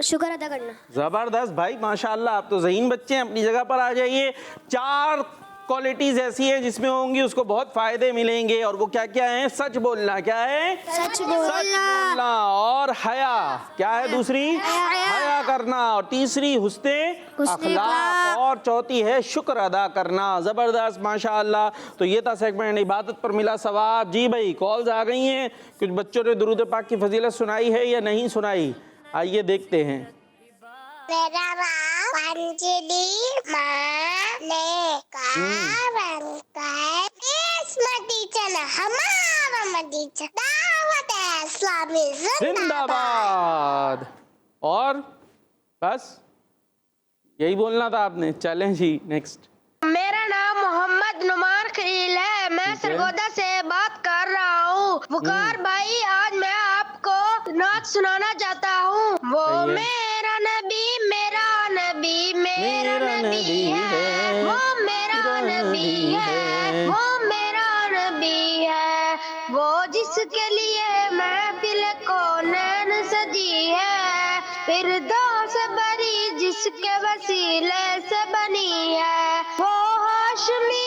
शुक्र अदा करना। जबरदस्त भाई माशाल्लाह, आप तो ज़हीन बच्चे हैं। अपनी जगह पर आ जाइए। 4 क्वालिटीज ऐसी हैं जिसमें होंगी उसको बहुत फायदे मिलेंगे। और वो क्या क्या है, सच बोलना, क्या है, सच बोलना, और हया, क्या है दूसरी, हया करना, और तीसरी हुस्ने अखलाक, और चौथी है शुक्र अदा करना। जबरदस्त माशाल्लाह। तो ये था सेगमेंट इबादत पर मिला सवाब। जी भाई कॉल्स आ गई हैं, कुछ बच्चों ने दुरूद पाक की फजीलत सुनाई है या नहीं सुनाई, आइए देखते हैं। मेरा नाम अंजलि हमारा दावत इस्लामी जिंदाबाद। और बस यही बोलना था आपने। चलें जी नेक्स्ट। मेरा नाम मोहम्मद नुमान खलील है, मैं सरगोदा से बात कर रहा हूँ। वकार भाई आज मैं आपको नात सुनाना चाहता हूँ। वो मेरा नबी मेरा नबी मेरा नबी है, वो मेरा नबी है, वो मेरा नबी है, वो जिसके लिए महफिल को नैन सजी है, फिरदौस बरी जिसके वसीले से बनी है, वो हाशमी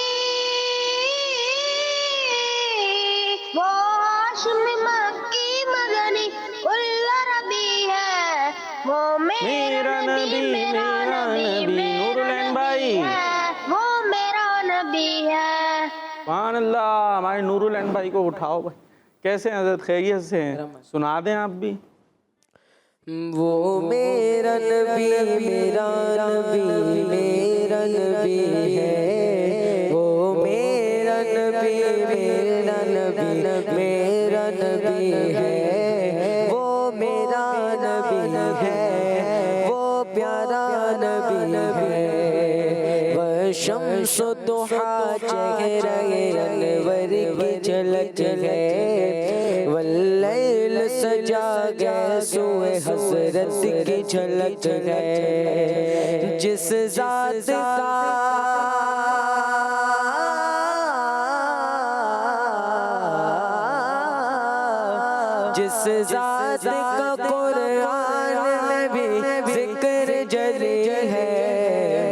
मक्की मदनी उल्ला रबी है, वो मेरा नबी मेरा नबी नूरुलैन भाई, वो मेरा नबी है। सुभान अल्लाह। हमारे नूरुलैन भाई को उठाओ भाई। कैसे हैं हज़रत, खैरियत से हैं? सुना दें आप भी। वो मेरा नबी मेरा नबी मेरा नबी है, वो मेरा नबी मेरा नबी मेरा नबी है, वो मेरा नबी है, शम्सो दुहा चेहरे अनवर की झलक है, वल्लैल सजा गए सोए हसरत की झलक है। जिस ज़ात का जिस ज़ात का कुरान में भी जिक्र जरी है,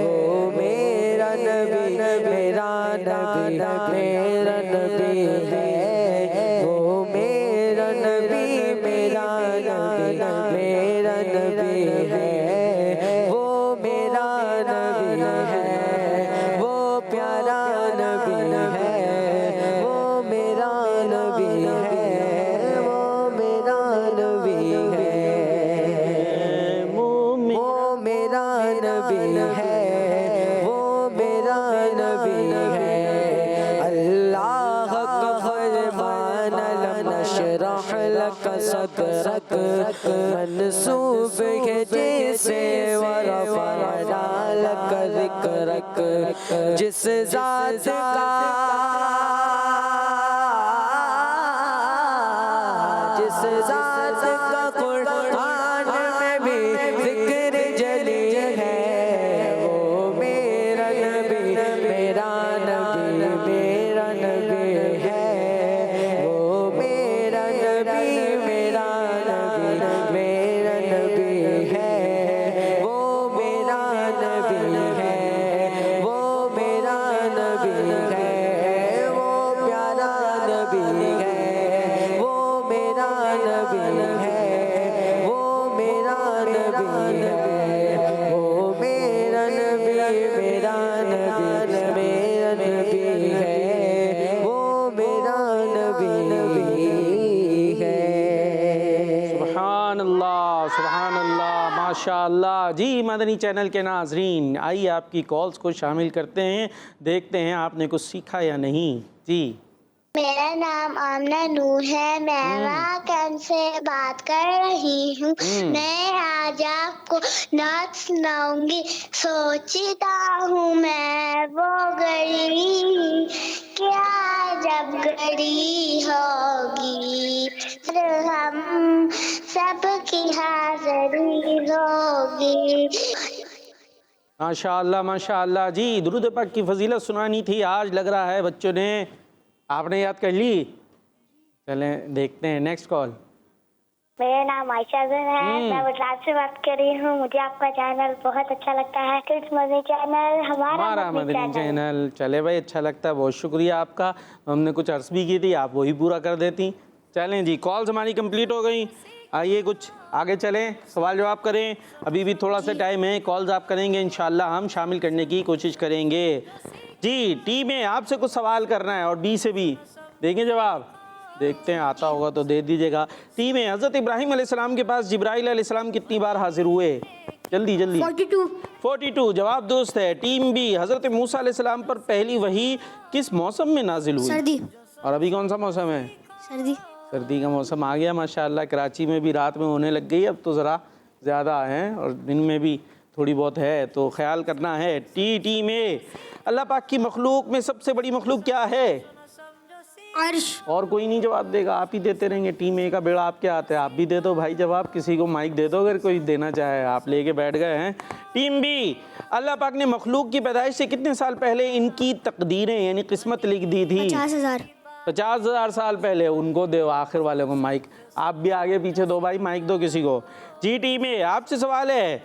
वो मेरा नबी मेरा नबी मेरा नबी है, वो मेरा नबी मेरा नबी मेरा नबी है, वो मेरा नबी है, वो प्यारा नबी है, वो मेरा नबी है, वो मेरा नबी है, वो मेरा नबी है, वो मेरा नबी है। अल्लाह का फरमान लम नशरह लक सदरक मंसूब है जैसे वरफ़अना लक ज़िक्रक। जिस ज़ात का जिस ज़ात का कुरान में भी ज़िक्र जली है, वो मेरा नबी मेरा नबी मेरा नबी है, वो मेरा नबी मेरा नबी मेरा नबी है, वो मेरा नबी है, वो मेरा नबी है, वो प्यारा नबी है, वो मेरा नबी है, वो मेरा नबी है, वो मेरा नबी मेरा नबी मेरा नबी है, वो मेरा नबी है। सुभान अल्लाह माशाअल्लाह। जी मदनी चैनल के नाजरीन, आइए आपकी कॉल्स को शामिल करते हैं, देखते हैं आपने कुछ सीखा या नहीं। जी मेरा नाम आमना नूर है, मैं वाकन से बात कर रही हूँ। मैं आज आपको नात सुनाऊंगी। सोचता हूँ मैं वो घड़ी, क्या जब घड़ी होगी, फिर हम सबकी हाज़िरी होगी। माशाअल्लाह माशाअल्लाह। जी दुरूद पाक की फजीलत सुनानी थी, आज लग रहा है बच्चों ने आपने याद कर ली। चलें देखते हैं नेक्स्ट कॉल। मेरा नाम आयशा है, मैं गुजरात से बात कर रही हूँ। मुझे आपका चैनल बहुत अच्छा लगता है। किड्स मदनी चैनल हमारा मदनी चैनल। चले भाई, अच्छा लगता है, बहुत शुक्रिया आपका। हमने कुछ अर्ज भी की थी, आप वही पूरा कर देती। चलें जी, कॉल्स हमारी कंप्लीट हो गई। आइए कुछ आगे चलें, सवाल जवाब करें। अभी भी थोड़ा सा टाइम है, कॉल्स आप करेंगे इंशाल्लाह हम शामिल करने की कोशिश करेंगे। जी टी में आपसे कुछ सवाल करना है और बी से भी देंगे जवाब, देखते हैं आता होगा तो दे दीजिएगा। टी में हज़रत इब्राहीम अलैहिस्सलाम के पास जिब्राईल अलैहिस्सलाम कितनी बार हाजिर हुए? जल्दी जल्दी। 42 जवाब दुरुस्त है। टीम बी हज़रत मूसा अलैहिस्सलाम पर पहली वही किस मौसम में नाजिल हुई? सर्दी। और अभी कौन सा मौसम है? सर्दी। सर्दी का मौसम आ गया माशाल्लाह। कराची में भी रात में होने लग गई, अब तो ज़रा ज़्यादा है और दिन में भी थोड़ी बहुत है, तो ख्याल करना है। टी में अल्लाह पाक की मखलूक में सबसे बड़ी मखलूक क्या है? अर्श। और कोई नहीं जवाब देगा, आप ही देते रहेंगे। टीम ए का बेड़ा आपके हाथ है, आप भी दे दो भाई जवाब। किसी को माइक दे दो अगर कोई देना चाहे, आप लेके बैठ गए हैं। टीम बी अल्लाह पाक ने मखलूक की पैदाइश से कितने साल पहले इनकी तकदीरें यानी किस्मत लिख दी थी? 50,000 साल पहले। उनको दो आखिर वाले को माइक, आप भी आगे पीछे दो भाई, माइक दो किसी को। जी टीम ए आपसे सवाल है,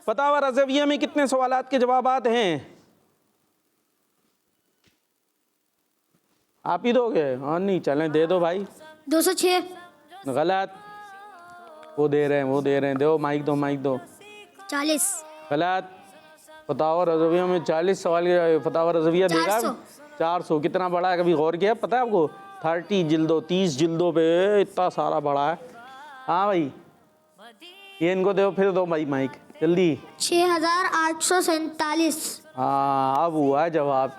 फतावा रज़विया में कितने सवालात के जवाबात हैं? आप ही दोगे? हाँ नहीं, चलें दे दो भाई। 206। गलत। वो दे रहे हैं, दो माइक दो 40। गलत। फतावा रज़विया में 40 सवाल के फतावा रज़विया देगा 400। कितना बड़ा है, कभी गौर किया? पता है आपको? 30 जिल्दों 30 जिल्दों पे इतना सारा बड़ा है। हाँ भाई, ये इनको दो, फिर दो भाई माइक जल्दी। 6847। हाँ अब हुआ जवाब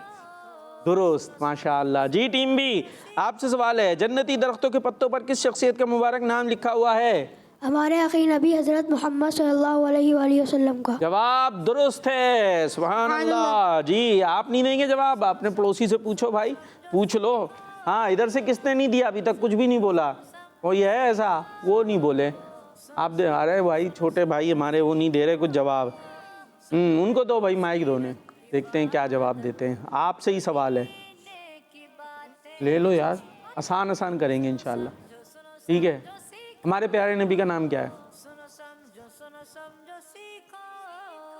दुरुस्त माशाअल्लाह। जी टीम भी आपसे सवाल है, जन्नती दरख्तों के पत्तों पर किस शख्सियत का मुबारक नाम लिखा हुआ है? हमारे आखिरी नबी हज़रत मोहम्मद सल्लल्लाहु अलैहि वसल्लम का। जवाब दुरुस्त है, सुभान अल्लाह। जी आप नहीं देंगे जवाब, अपने पड़ोसी से पूछो भाई, पूछ लो। हाँ इधर से किसने नहीं दिया, अभी तक कुछ भी नहीं बोला, कोई है ऐसा? वो नहीं बोले, आप दे। अरे भाई छोटे भाई हमारे वो नहीं दे रहे कुछ जवाब। उनको दो भाई, माइक दोने, देखते हैं क्या जवाब देते हैं। आपसे ही सवाल है, ले लो यार, आसान आसान करेंगे इंशाल्लाह, ठीक है। हमारे प्यारे नबी का नाम क्या है?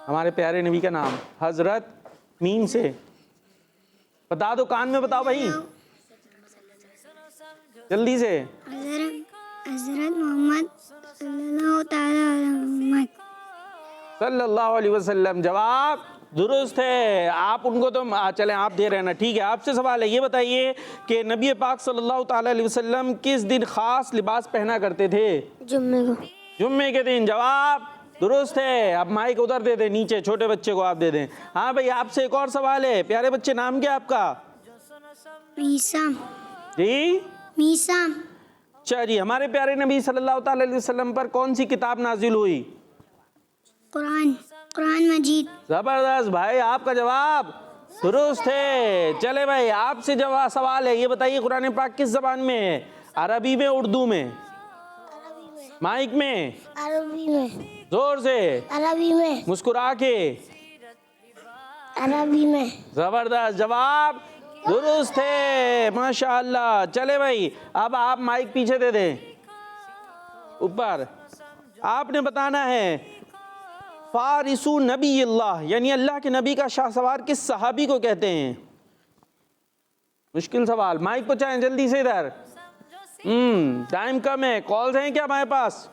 हमारे प्यारे नबी का नाम हजरत मीम से बता दो, कान में बताओ भाई जल्दी से। हज़रत मोहम्मद सल्लल्लाहु अलैहि वसल्लम। जवाब दुरुस्त है। आप उनको तो चलें आप दे रहे हैं ना, ठीक है। आपसे सवाल है, ये बताइए कि नबी पाक सल्लल्लाहु ताला अलैहि वसल्लम किस दिन खास लिबास पहना करते थे? जुम्मे को। जुम्मे के दिन। जवाब दुरुस्त है। अब माइक उधर दे दें, नीचे छोटे बच्चे को आप दे दें। हाँ भाई आपसे एक और सवाल है, प्यारे बच्चे नाम क्या आपका? मीसाम। जी मीसाम। अच्छा जी, हमारे प्यारे नबी सल्लल्लाहु ताला अलैहि वसल्लम पर कौन सी किताब नाजिल हुई? कुरान, कुरान मजीद। जबरदस्त भाई, आपका जवाब दुरुस्त है। चले भाई आपसे जवाब सवाल है, ये बताइए कुरान पाक किस जबान में है? अरबी में, उर्दू में? माइक में, अरबी में। जोर से, अरबी में। मुस्कुरा के, अरबी में। जबरदस्त, जवाब दुरुस्त है, माशाअल्लाह। चले भाई अब आप माइक पीछे दे दें, ऊपर। आपने बताना है फारिसु नबी अल्लाह, यानी अल्लाह के नबी का शाहसवार किस सहाबी को कहते हैं? मुश्किल सवाल, माइक पहुंचाएं जल्दी से इधर। टाइम कम है, कॉल्स हैं क्या हमारे पास?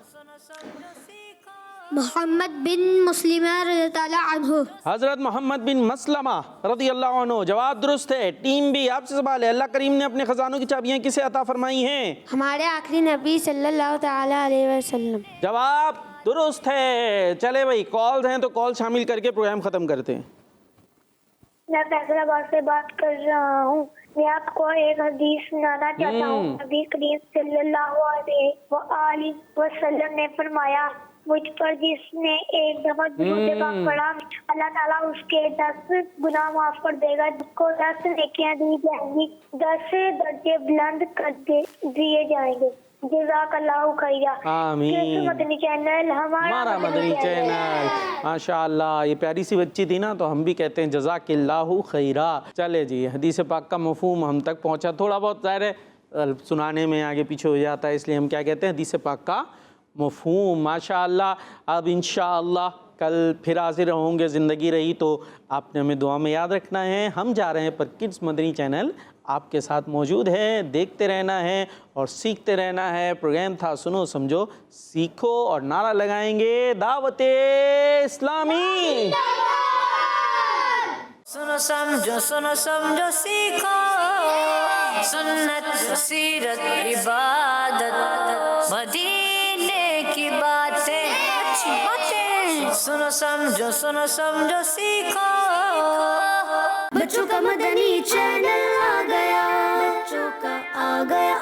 मोहम्मद बिन मुस्लिमा रज़ियल्लाहु अन्हु। हजरत मोहम्मद बिन मसलमा रज़ियल्लाहु अन्हु। जवाब दुरुस्त है। टीम भी आपसे सवाल है, अल्लाह करीम ने अपने खजानों की चाबियां किसे अता फरमाई हैं? हमारे आखिरी नबी सल्लल्लाहु ताला अलैहि वसल्लम। जवाब दुरुस्त है। चले भाई कॉल्स हैं तो कॉल शामिल करके प्रोग्राम खत्म करते हैं। मैं फैसलाबाद से बात कर रहा हूँ। मैं आपको एक हदीस सुनाना चाहता हूँ। नबी करीम सल्लल्लाहु अलैहि वसल्लम ने फरमाया, मुझ पर जिसने एक दफा दुरूद पाक पढ़ा, अल्लाह ताला उसके 10 गुनाह माफ कर देगा, जिसको 10 नेकियां दी जाएंगी, 10 दर्जे बुलंद कर दिए जाएंगे। जज़ाकल्लाहु खैरा। आमीन। मदनी चैनल हमारा मदनी चैनल, माशाअल्लाह। ये प्यारी सी बच्ची थी ना, तो हम भी कहते हैं जज़ाकल्लाहु खैरा। चले जी, हदीस पाक का मफ़हूम हम तक पहुंचा। थोड़ा बहुत ज़ाहिर है सुनाने में आगे पीछे हो जाता है, इसलिए हम क्या कहते हैं हदीस पाक का मफ़हूम। माशाअल्लाह। अब इंशाअल्लाह कल फिर हाजिर होंगे, ज़िंदगी रही तो आपने हमें दुआ में याद रखना है। हम जा रहे हैं पर किड्स मदनी चैनल आपके साथ मौजूद है, देखते रहना है और सीखते रहना है। प्रोग्राम था सुनो समझो सीखो और नारा लगाएंगे दावते इस्लामी। सुनो समझो सीखो, सुन्नत सीरत इबादत मदीने की बातें, अच्छी बातें। सुनो समझो सीखो। बच्चों का मदनी चैनल आ गया, बच्चों का आ गया।